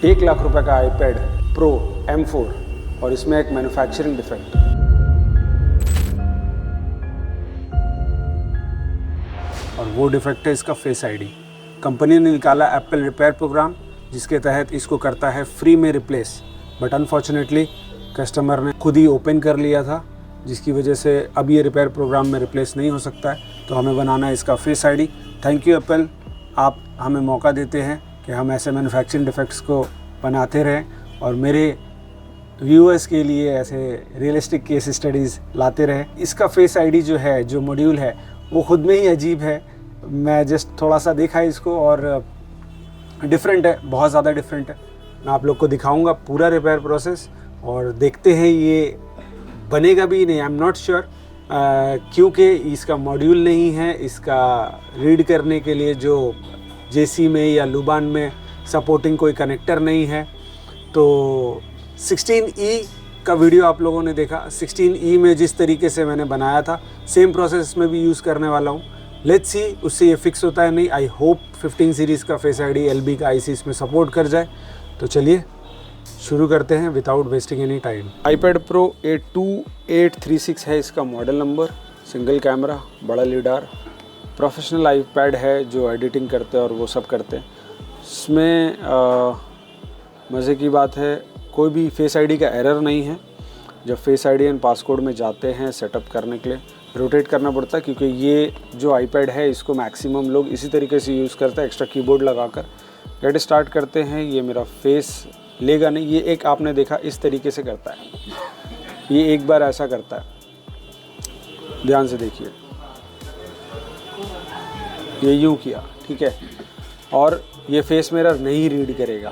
1,00,000 रुपए का iPad Pro M4 और इसमें एक मैन्युफैक्चरिंग डिफेक्ट। और वो डिफेक्ट है इसका फेस आईडी। कंपनी ने निकाला एप्पल रिपेयर प्रोग्राम जिसके तहत इसको करता है फ्री में रिप्लेस, बट अनफॉर्चुनेटली कस्टमर ने खुद ही ओपन कर लिया था, जिसकी वजह से अब ये रिपेयर प्रोग्राम में रिप्लेस नहीं हो सकता है। तो हमें बनाना है इसका face ID. Thank you Apple, आप हमें मौका देते हैं कि हम ऐसे मैन्युफैक्चरिंग डिफेक्ट्स को बनाते रहें और मेरे व्यूअर्स के लिए ऐसे रियलिस्टिक केस स्टडीज़ लाते रहें। इसका फेस आईडी जो है, जो मॉड्यूल है, वो ख़ुद में ही अजीब है। मैं जस्ट थोड़ा सा देखा है इसको और डिफरेंट है, बहुत ज़्यादा डिफरेंट है। मैं आप लोग को दिखाऊंगा पूरा रिपेयर प्रोसेस और देखते हैं ये बनेगा भी नहीं। आई एम नॉट श्योर, क्योंकि इसका मॉड्यूल नहीं है, इसका रीड करने के लिए जो जेसी में या लुबान में सपोर्टिंग कोई कनेक्टर नहीं है। तो 16E का वीडियो आप लोगों ने देखा। 16E में जिस तरीके से मैंने बनाया था सेम प्रोसेस में भी यूज़ करने वाला हूँ। लेट्स सी उससे ये फिक्स होता है नहीं। आई होप 15 सीरीज़ का फेस आईडी LB का IC इसमें सपोर्ट कर जाए। तो चलिए शुरू करते हैं without wasting any time. iPad Pro 82836 है इसका मॉडल नंबर। सिंगल कैमरा, बड़ा लीडार, प्रोफेशनल iPad है जो एडिटिंग करते हैं और वो सब करते हैं। इसमें मज़े की बात है, कोई भी फेस आईडी का एरर नहीं है। जब फेस आईडी एंड पासकोड में जाते हैं सेटअप करने के लिए रोटेट करना पड़ता है, क्योंकि ये जो iPad है इसको मैक्सिमम लोग इसी तरीके से यूज़ करते हैं, एक्स्ट्रा कीबोर्ड लगाकर। गेट स्टार्ट करते हैं। ये मेरा फेस लेगा नहीं, ये एक आपने देखा इस तरीके से करता है, ये एक बार ऐसा करता है, ध्यान से देखिए, ये यूँ किया, ठीक है। और ये फेस मिरर नहीं रीड करेगा,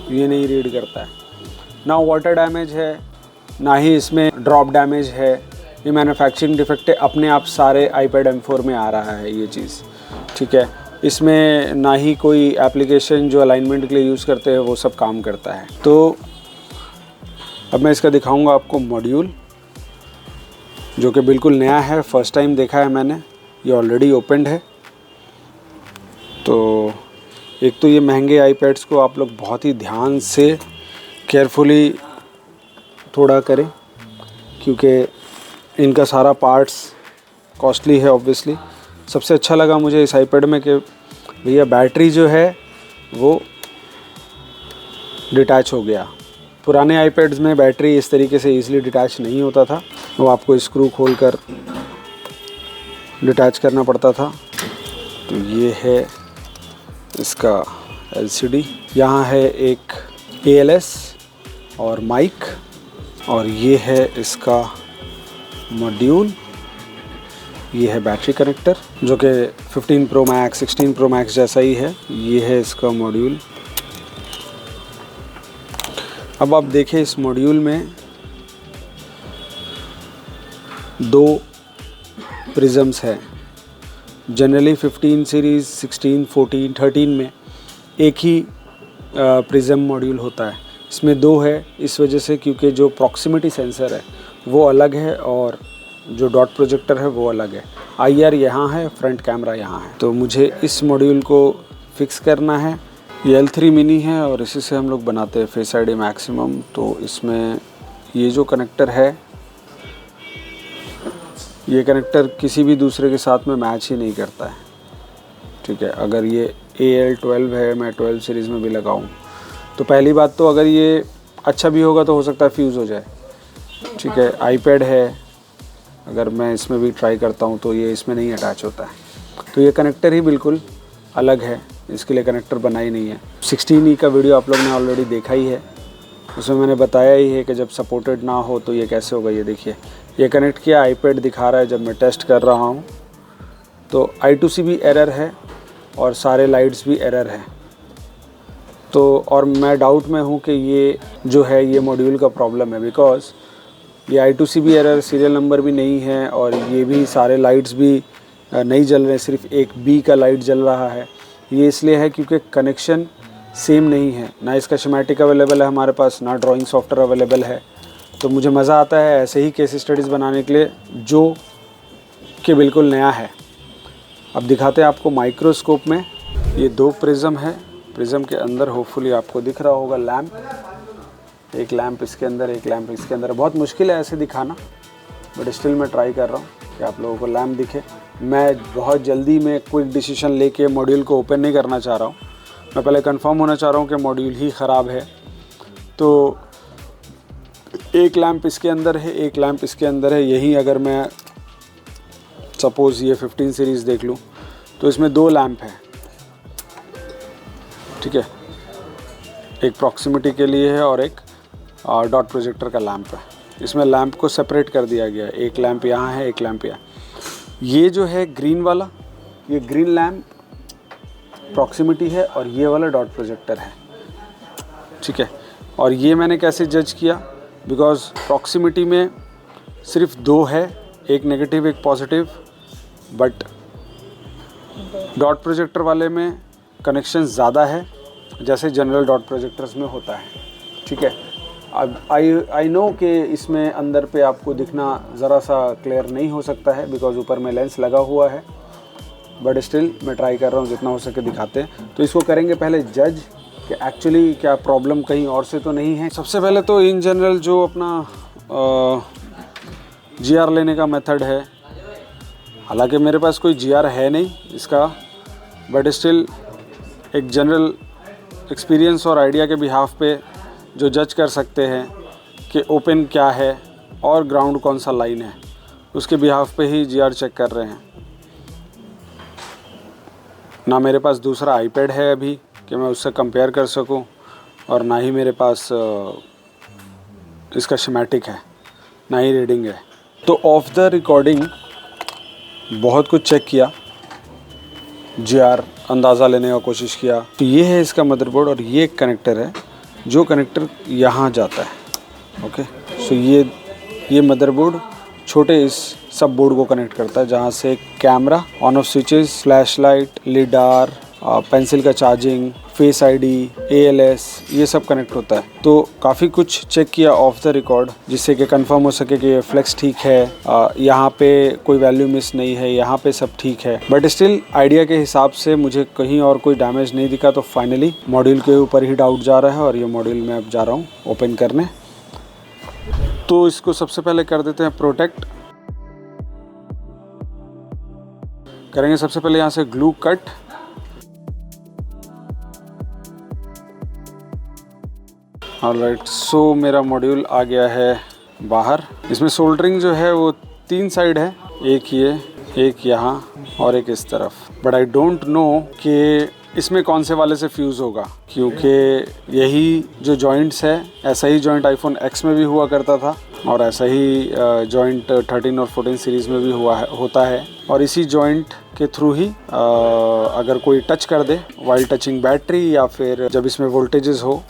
ये नहीं रीड करता है। ना वाटर डैमेज है, ना ही इसमें ड्रॉप डैमेज है। ये मैन्युफैक्चरिंग डिफेक्ट है, अपने आप सारे iPad M4 में आ रहा है ये चीज़, ठीक है। इसमें ना ही कोई एप्लीकेशन जो अलाइनमेंट के लिए यूज़ करते हैं वो सब काम करता है। तो अब मैं इसका दिखाऊंगा आपको मॉड्यूल, जो कि बिल्कुल नया है, फर्स्ट टाइम देखा है मैंने। ये ऑलरेडी ओपनड है। तो एक तो ये महंगे iPads को आप लोग बहुत ही ध्यान से केयरफुली थोड़ा करें, क्योंकि इनका सारा पार्ट्स कॉस्टली है ऑब्वियसली। सबसे अच्छा लगा मुझे इस iPad में कि भैया बैटरी जो है वो डिटैच हो गया। पुराने iPads में बैटरी इस तरीके से ईज़िली डिटैच नहीं होता था, वो आपको स्क्रू खोल कर डिटैच करना पड़ता था। तो ये है इसका LCD, यहाँ है एक ALS और माइक, और ये है इसका मॉड्यूल। ये है बैटरी कनेक्टर जो कि 15 Pro Max 16 Pro Max जैसा ही है। ये है इसका मॉड्यूल। अब आप देखें इस मॉड्यूल में 2 प्रिज्म्स हैं। जनरली 15 सीरीज़ 16 14 13 में एक ही प्रिज्म मॉड्यूल होता है, इसमें 2 है। इस वजह से क्योंकि जो प्रॉक्सिमिटी सेंसर है वो अलग है और जो डॉट प्रोजेक्टर है वो अलग है। IR यहाँ है, फ्रंट कैमरा यहाँ है। तो मुझे इस मॉड्यूल को फिक्स करना है। ये L3 मिनी है और इसी से हम लोग बनाते हैं फेस आईडी मैक्सिमम। तो इसमें ये जो कनेक्टर है, ये कनेक्टर किसी भी दूसरे के साथ में मैच ही नहीं करता है, ठीक है। अगर ये AL12 है, मैं 12 सीरीज़ में भी लगाऊँ तो पहली बात तो अगर ये अच्छा भी होगा तो हो सकता है फ्यूज़ हो जाए, ठीक है। iPad है, अगर मैं इसमें भी ट्राई करता हूँ तो ये इसमें नहीं अटैच होता है। तो ये कनेक्टर ही बिल्कुल अलग है, इसके लिए कनेक्टर बना ही नहीं है। 16E का वीडियो आप लोग ने ऑलरेडी देखा ही है, उसमें मैंने बताया ही है कि जब सपोर्टेड ना हो तो ये कैसे होगा। ये देखिए, ये कनेक्ट किया, iPad दिखा रहा है। जब मैं टेस्ट कर रहा हूँ तो I2C भी एरर है और सारे लाइट्स भी एरर है। तो और मैं डाउट में हूँ कि ये जो है ये मॉड्यूल का प्रॉब्लम है, बिकॉज़ ये I2C भी एरर, सीरियल नंबर भी नहीं है और ये भी सारे लाइट्स भी नहीं जल रहे, सिर्फ एक B का लाइट जल रहा है। ये इसलिए है क्योंकि कनेक्शन सेम नहीं है, ना इसका शिमेटिक अवेलेबल है हमारे पास, ना ड्राइंग सॉफ्टवेयर अवेलेबल है। तो मुझे मज़ा आता है ऐसे ही केस स्टडीज़ बनाने के लिए जो कि बिल्कुल नया है। अब दिखाते हैं आपको माइक्रोस्कोप में। ये 2 प्रिज्म है, प्रिज्म के अंदर होपफुली आपको दिख रहा होगा लैंप, एक लैंप इसके अंदर, एक लैंप इसके अंदर। बहुत मुश्किल है ऐसे दिखाना, बट स्टिल मैं ट्राई कर रहा हूँ कि आप लोगों को लैंप दिखे। मैं बहुत जल्दी में क्विक डिसीजन लेके मॉड्यूल को ओपन नहीं करना चाह रहा हूँ, मैं पहले कंफर्म होना चाह रहा हूँ कि मॉड्यूल ही ख़राब है। तो एक लैंप इसके अंदर है, एक लैंप इसके अंदर है। यही अगर मैं सपोज़ ये 15 सीरीज़ देख लूँ तो इसमें 2 लैंप हैं, ठीक है। एक प्रॉक्सिमिटी के लिए है और एक डॉट प्रोजेक्टर का लैंप है। इसमें लैंप को सेपरेट कर दिया गया है, एक लैंप यहाँ है, एक लैंप यहाँ। ये जो है ग्रीन वाला, ये ग्रीन लैंप प्रॉक्सिमिटी है और ये वाला डॉट प्रोजेक्टर है, ठीक है। और ये मैंने कैसे जज किया, बिकॉज प्रॉक्सिमिटी में सिर्फ 2 है, एक नेगेटिव एक पॉजिटिव, बट डॉट प्रोजेक्टर वाले में कनेक्शन ज़्यादा है, जैसे जनरल डॉट प्रोजेक्टर्स में होता है, ठीक है। अब आई नो कि इसमें अंदर पे आपको दिखना ज़रा सा क्लियर नहीं हो सकता है, बिकॉज ऊपर में लेंस लगा हुआ है, बट स्टिल मैं ट्राई कर रहा हूँ जितना हो सके दिखाते हैं। तो इसको करेंगे पहले जज कि एक्चुअली क्या प्रॉब्लम कहीं और से तो नहीं है। सबसे पहले तो इन जनरल जो अपना GR लेने का मेथड है, हालांकि मेरे पास कोई GR है नहीं इसका, बट स्टिल एक जनरल एक्सपीरियंस और आइडिया के बिहाफ पे जो जज कर सकते हैं कि ओपन क्या है और ग्राउंड कौन सा लाइन है, उसके बिहाफ पे ही GR चेक कर रहे हैं। ना मेरे पास दूसरा आईपैड है अभी कि मैं उससे कंपेयर कर सकूं, और ना ही मेरे पास इसका शिमेटिक है, ना ही रीडिंग है। तो ऑफ द रिकॉर्डिंग बहुत कुछ चेक किया, GR अंदाज़ा लेने का कोशिश किया। तो ये है इसका मदरबोर्ड और ये एक कनेक्टर है, जो कनेक्टर यहाँ जाता है, ओके। सो ये मदरबोर्ड छोटे इस सब बोर्ड को कनेक्ट करता है, जहाँ से camera, on off switches, flashlight, lidar, pencil का चार्जिंग, फेस आईडी, ALS, ये सब कनेक्ट होता है। तो काफ़ी कुछ चेक किया ऑफ द रिकॉर्ड, जिससे कि कंफर्म हो सके कि ये फ्लेक्स ठीक है, यहाँ पे कोई वैल्यू मिस नहीं है, यहाँ पे सब ठीक है। बट स्टिल आइडिया के हिसाब से मुझे कहीं और कोई डैमेज नहीं दिखा। तो फाइनली मॉड्यूल के ऊपर ही डाउट जा रहा है और ये मॉड्यूल मैं अब जा रहा हूँ ओपन करने। तो इसको सबसे पहले कर देते हैं प्रोटेक्ट। करेंगे सबसे पहले यहाँ से ग्लू कट। ऑलराइट, सो मेरा मॉड्यूल आ गया है बाहर। इसमें सोल्डरिंग जो है वो 3 साइड है, एक ये, एक यहाँ और एक इस तरफ। बट आई डोंट नो कि इसमें कौन से वाले से फ्यूज़ होगा, क्योंकि यही जो जॉइंट्स है, ऐसा ही जॉइंट iPhone X में भी हुआ करता था और ऐसा ही जॉइंट 13 और 14 सीरीज़ में भी होता है। और इसी जॉइंट के थ्रू ही अगर कोई टच कर दे वाइल टचिंग बैटरी या फिर जब इसमें वोल्टेजेस हो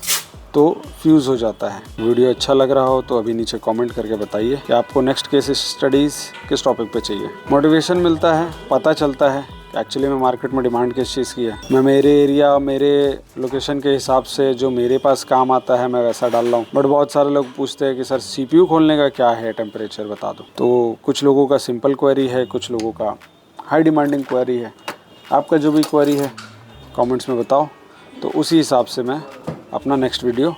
तो फ्यूज़ हो जाता है। वीडियो अच्छा लग रहा हो तो अभी नीचे कमेंट करके बताइए कि आपको नेक्स्ट केस स्टडीज़ किस टॉपिक पे चाहिए। मोटिवेशन मिलता है, पता चलता है कि एक्चुअली में मार्केट में डिमांड किस चीज़ की है। मैं मेरे एरिया, मेरे लोकेशन के हिसाब से जो मेरे पास काम आता है मैं वैसा डाल रहा हूँ। बट बहुत सारे लोग पूछते हैं कि सर CPU खोलने का क्या है, टेम्परेचर बता दो। तो कुछ लोगों का सिंपल क्वेरी है, कुछ लोगों का हाई डिमांडिंग क्वेरी है। आपका जो भी क्वेरी है कमेंट्स में बताओ, तो उसी हिसाब से मैं अपना नेक्स्ट वीडियो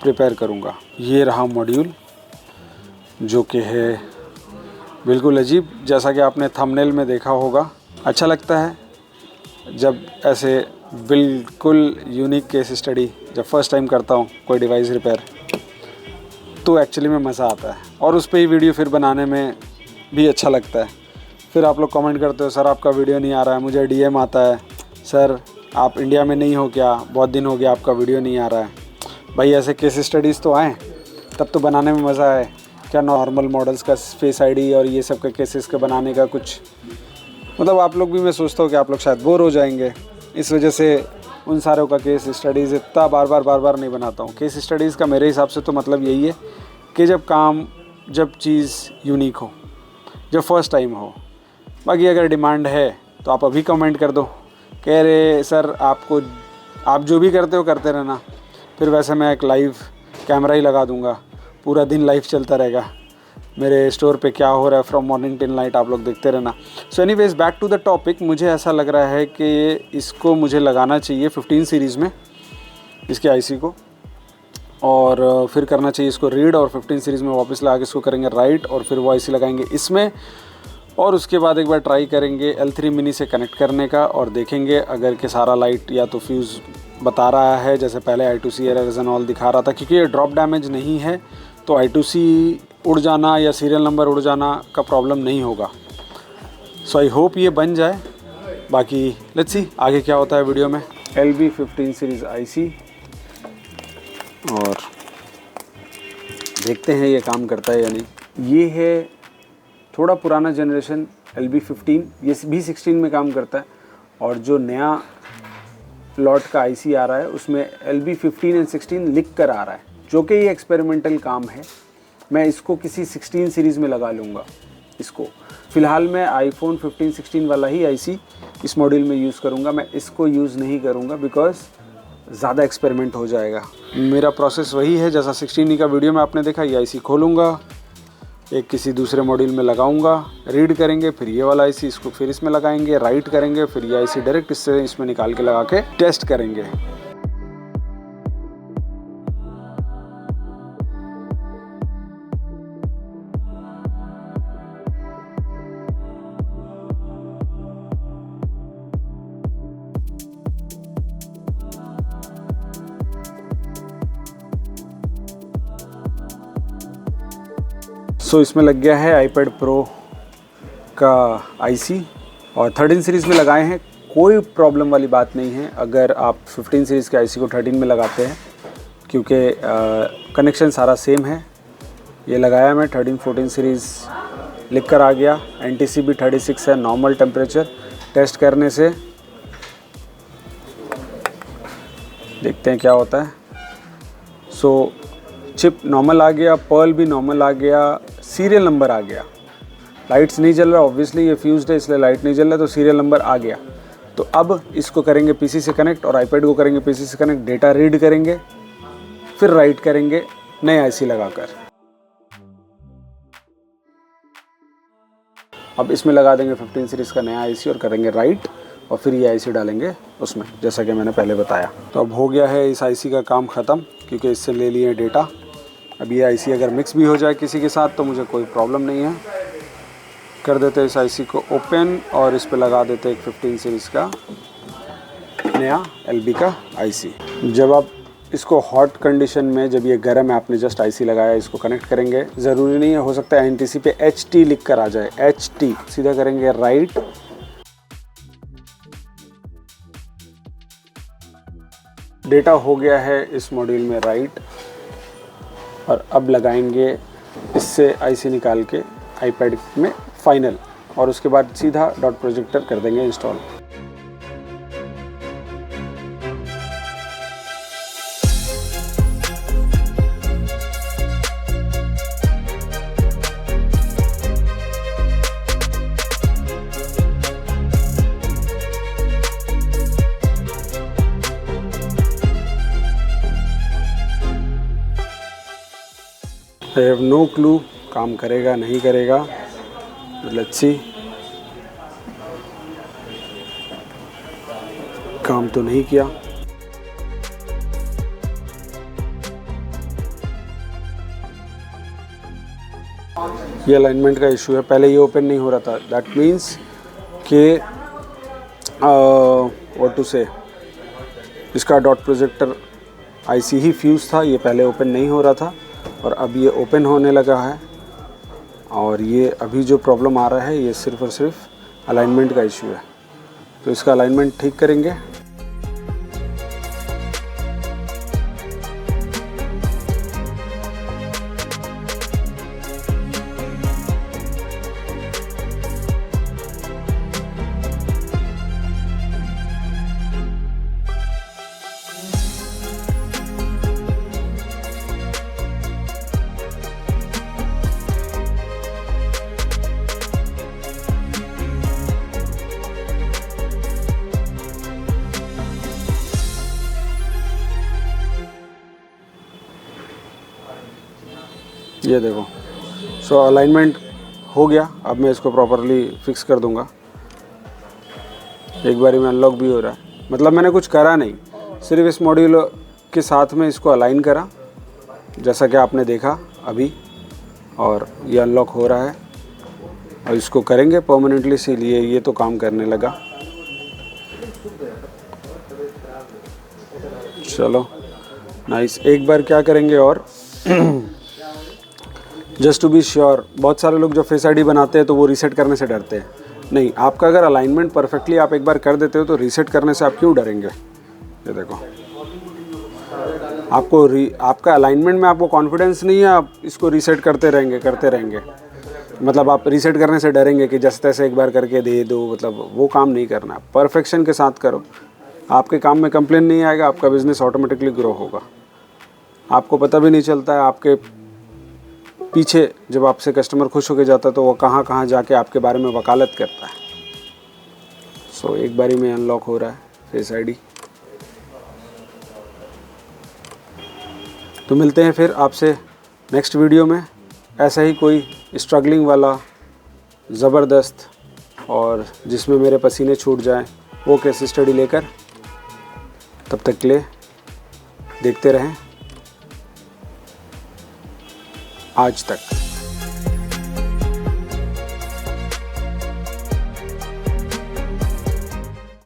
प्रिपेयर करूँगा। ये रहा मॉड्यूल, जो कि है बिल्कुल अजीब, जैसा कि आपने थंबनेल में देखा होगा। अच्छा लगता है जब ऐसे बिल्कुल यूनिक केस स्टडी जब फर्स्ट टाइम करता हूँ कोई डिवाइस रिपेयर, तो एक्चुअली में मज़ा आता है और उस पर ही वीडियो फिर बनाने में भी अच्छा लगता है। फिर आप लोग कमेंट करते हो सर आपका वीडियो नहीं आ रहा है, मुझे DM आता है सर आप इंडिया में नहीं हो क्या, बहुत दिन हो गया आपका वीडियो नहीं आ रहा है। भाई ऐसे केस स्टडीज़ तो आएँ तब तो बनाने में मज़ा आए। क्या नॉर्मल मॉडल्स का फेस ID और ये सब के केसेस का बनाने का कुछ मतलब आप लोग भी, मैं सोचता हूँ कि आप लोग शायद बोर हो जाएंगे, इस वजह से उन सारों का केस स्टडीज़ इतना बार बार नहीं बनाता हूँ। केस स्टडीज़ का मेरे हिसाब से तो मतलब यही है कि जब चीज़ यूनिक हो, जब फर्स्ट टाइम हो। बाकी अगर डिमांड है तो आप अभी कमेंट कर दो, कह रहे सर आप जो भी करते हो करते रहना, फिर वैसे मैं एक लाइव कैमरा ही लगा दूंगा, पूरा दिन लाइव चलता रहेगा मेरे स्टोर पे क्या हो रहा है फ्रॉम मॉर्निंग टिल नाइट, आप लोग देखते रहना। So anyways back to the topic, मुझे ऐसा लग रहा है कि इसको मुझे लगाना चाहिए 15 सीरीज़ में, इसके आईसी को, और फिर करना चाहिए इसको रीड, और 15 सीरीज़ में वापस लगा के इसको करेंगे राइट, और फिर वो आईसी लगाएंगे इसमें, और उसके बाद एक बार ट्राई करेंगे L3 मिनी से कनेक्ट करने का, और देखेंगे अगर कि सारा लाइट या तो फ्यूज़ बता रहा है जैसे पहले I2C एरर्स एंड ऑल दिखा रहा था, क्योंकि ये ड्रॉप डैमेज नहीं है तो I2C उड़ जाना या सीरियल नंबर उड़ जाना का प्रॉब्लम नहीं होगा। सो आई होप ये बन जाए, बाकी लेट्स सी आगे क्या होता है वीडियो में। LB15 सीरीज़ आईसी, और देखते हैं ये काम करता है या नहीं। ये है थोड़ा पुराना जनरेशन LB15, ये भी 16 में काम करता है, और जो नया लॉट का आईसी आ रहा है उसमें LB15 एंड 16 लिख कर आ रहा है, जो कि ये एक्सपेरिमेंटल काम है। मैं इसको किसी 16 सीरीज़ में लगा लूँगा। इसको फ़िलहाल मैं iPhone 15-16 वाला ही आईसी इस मॉड्यूल में यूज़ करूँगा। मैं इसको यूज़ नहीं करूँगा बिकॉज़ ज़्यादा एक्सपेरिमेंट हो जाएगा। मेरा प्रोसेस वही है जैसा 16 का वीडियो में आपने देखा। ये आईसी खोलूँगा, एक किसी दूसरे मॉड्यूल में लगाऊंगा, रीड करेंगे, फिर ये वाला आईसी इसको फिर इसमें लगाएंगे, राइट करेंगे, फिर ये आईसी डायरेक्ट इसमें निकाल के लगा के टेस्ट करेंगे। सो इसमें लग गया है iPad Pro का आईसी, और 13 सीरीज़ में लगाए हैं। कोई प्रॉब्लम वाली बात नहीं है अगर आप 15 सीरीज़ के आईसी को 13 में लगाते हैं, क्योंकि कनेक्शन सारा सेम है। ये लगाया मैं 13-14 सीरीज़ लिख कर आ गया। NTC भी 36 है नॉर्मल टेम्परेचर। टेस्ट करने से देखते हैं क्या होता है। सो चिप नॉर्मल आ गया, पर्ल भी नॉर्मल आ गया, सीरियल नंबर आ गया। लाइट्स नहीं जल रहा, ऑब्वियसली ये फ्यूज्ड है इसलिए लाइट नहीं जल रहा, तो सीरियल नंबर आ गया। तो अब इसको करेंगे पीसी से कनेक्ट, और iPad को करेंगे पीसी से कनेक्ट, डेटा रीड करेंगे, फिर राइट करेंगे नए आईसी लगाकर। अब इसमें लगा देंगे 15 सीरीज़ का नया आईसी और करेंगे राइट, और फिर ये आईसी डालेंगे उसमें, जैसा कि मैंने पहले बताया। तो अब हो गया है इस आईसी का काम ख़त्म, क्योंकि इससे ले लिए डेटा। अब ये आईसी अगर मिक्स भी हो जाए किसी के साथ तो मुझे कोई प्रॉब्लम नहीं है। कर देते हैं इस आईसी को ओपन, और इस पे लगा देते हैं एक 15 सीरीज़ का नया LB का आईसी। जब आप इसको हॉट कंडीशन में, जब ये गर्म है, आपने जस्ट आईसी लगाया, इसको कनेक्ट करेंगे। ज़रूरी नहीं है, हो सकता है NTC पे HT लिख कर आ जाए, HT सीधा करेंगे राइट, डेटा हो गया है इस मॉड्यूल में राइट, और अब लगाएंगे इससे आईसी निकाल के iPad में फाइनल, और उसके बाद सीधा डॉट प्रोजेक्टर कर देंगे install. I have no clue काम करेगा नहीं करेगा, लेट्स सी। काम तो नहीं किया। ये अलाइनमेंट का इशू है, पहले ये ओपन नहीं हो रहा था। दैट मीन्स कि व्हाट टू से, इसका डॉट प्रोजेक्टर आईसी ही फ्यूज़ था, ये पहले ओपन नहीं हो रहा था, और अब ये ओपन होने लगा है। और ये अभी जो प्रॉब्लम आ रहा है ये सिर्फ़ और सिर्फ अलाइनमेंट का इशू है, तो इसका अलाइनमेंट ठीक करेंगे। ये देखो, सो अलाइनमेंट हो गया। अब मैं इसको प्रॉपरली फिक्स कर दूंगा। एक बारी में अनलॉक भी हो रहा है, मतलब मैंने कुछ करा नहीं, सिर्फ इस मॉड्यूल के साथ में इसको अलाइन करा, जैसा कि आपने देखा अभी, और ये अनलॉक हो रहा है और इसको करेंगे परमानेंटली, इसीलिए ये तो काम करने लगा। चलो नाइस। एक बार क्या करेंगे और जस्ट टू बी श्योर, बहुत सारे लोग जो फेस आईडी बनाते हैं तो वो रीसेट करने से डरते हैं। नहीं, आपका अगर अलाइनमेंट परफेक्टली आप एक बार कर देते हो तो रीसेट करने से आप क्यों डरेंगे। ये देखो, आपका अलाइनमेंट में आपको कॉन्फिडेंस नहीं है, आप इसको रीसेट करते रहेंगे। मतलब आप रीसेट करने से डरेंगे कि जैसे तैसे एक बार करके दे दो, मतलब वो काम नहीं करना। परफेक्शन के साथ करो, आपके काम में कंप्लेन नहीं आएगा, आपका बिजनेस ऑटोमेटिकली ग्रो होगा। आपको पता भी नहीं चलता है, आपके पीछे जब आपसे कस्टमर खुश होकर जाता है तो वो कहाँ कहाँ जाके आपके बारे में वकालत करता है। सो एक बारी में अनलॉक हो रहा है फेस आईडी। तो मिलते हैं फिर आपसे नेक्स्ट वीडियो में, ऐसा ही कोई स्ट्रगलिंग वाला ज़बरदस्त और जिसमें मेरे पसीने छूट जाएं वो केस स्टडी लेकर। तब तक के लिए देखते रहें आज तक।